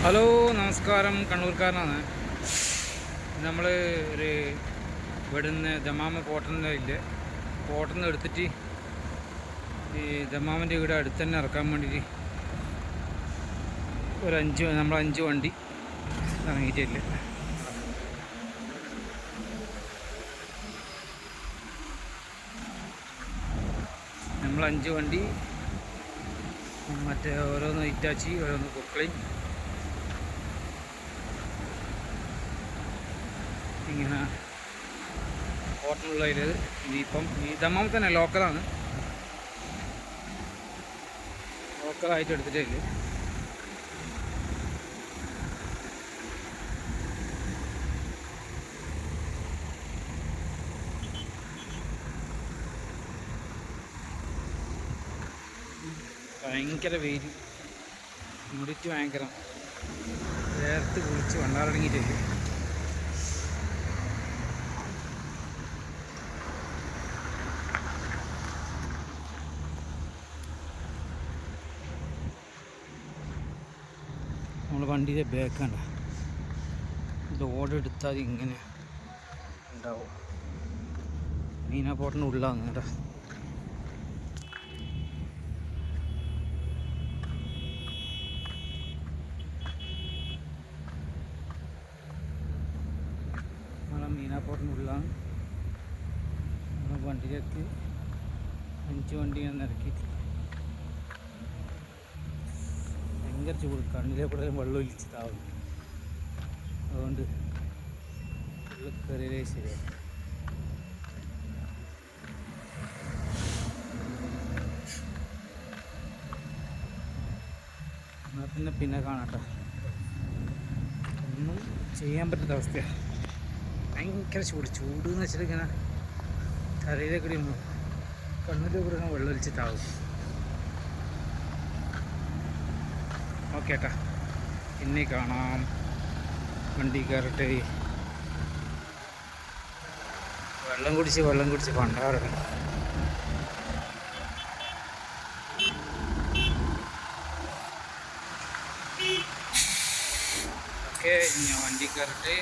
Hello നമസ്കാരം, കണ്ണൂർക്കാരനാണ്. നമ്മൾ ഒരു ഇവിടുന്ന് ദമാമ പോട്ടനില്ലേ, പോട്ടന്ന് എടുത്തിട്ട് ഈ ദമാമിൻ്റെ വീട് അടുത്ത് തന്നെ ഇറക്കാൻ വേണ്ടിയിട്ട് നമ്മൾ 5 വണ്ടി ഇറങ്ങിയിട്ടില്ല. നമ്മൾ 5 വണ്ടി മറ്റേ ഓരോന്ന് ഇറ്റാച്ചി, ഓരോന്ന് പൊക്കളി, ഇങ്ങനെ ഹോട്ടലുള്ള ഇത്. ഇനിയിപ്പം ഈ ദമാമിൽ തന്നെ ലോക്കലാണ്, ലോക്കലായിട്ട് എടുത്തിട്ടേ ഇല്ല. ഭയങ്കര വെയിൽ, മുടിച്ച് ഭയങ്കര നേരത്ത് കുളിച്ച് വണ്ടാറടങ്ങിയിട്ടില്ല. നമ്മൾ വണ്ടിയുടെ ബാക്കാണ്, ലോഡ് എടുത്താൽ ഇങ്ങനെ ഉണ്ടാവും. മീനാപ്പോട്ടിന് ഉള്ളാന്ന് കേട്ടോ. മീനാപ്പോട്ടിനുള്ളാണ്. നമ്മൾ വണ്ടിയിലേക്ക് 5 വണ്ടി ഞാൻ ഇറക്കിയിട്ട് ഭയങ്കര ചൂട്, കണ്ണിലെ കൂടെ വെള്ളം ഒലിച്ചതാവും. അതുകൊണ്ട് ഉള്ളിൽ കയറിയതേ ശരിയാണ്. എന്നാൽ പിന്നെ കാണാട്ടോ. ഒന്നും ചെയ്യാൻ പറ്റാത്ത അവസ്ഥയാണ്. ഭയങ്കര ചൂട് എന്ന് വെച്ചിട്ട് ഇങ്ങനെ തലയിലെ കൂടി കണ്ണിലെ കൂടെ വെള്ളം ഒലിച്ചിട്ടാവും. ഓക്കെ ഏട്ടാ, പിന്നെ കാണാം. വണ്ടി കയറട്ടെ. വെള്ളം കുടിച്ച് പണ്ടാറണം. ഓക്കെ, ഞാൻ വണ്ടി കയറട്ടെ.